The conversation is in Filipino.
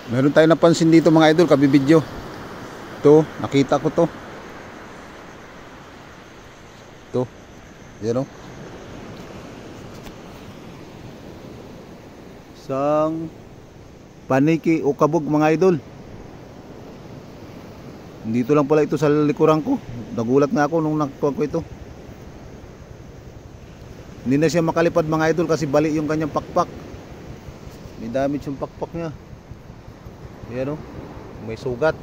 Meron tayo napansin dito mga idol, kabibidyo. Ito, nakita ko to. Ito, yan o. Isang paniki o kabog mga idol. Dito lang pala ito sa likuran ko. Nagulat nga ako nung nakuha ko ito. Hindi na siya makalipad mga idol kasi bali yung kanyang pakpak. May damage yung pakpak niya. Ayan o, may sugat.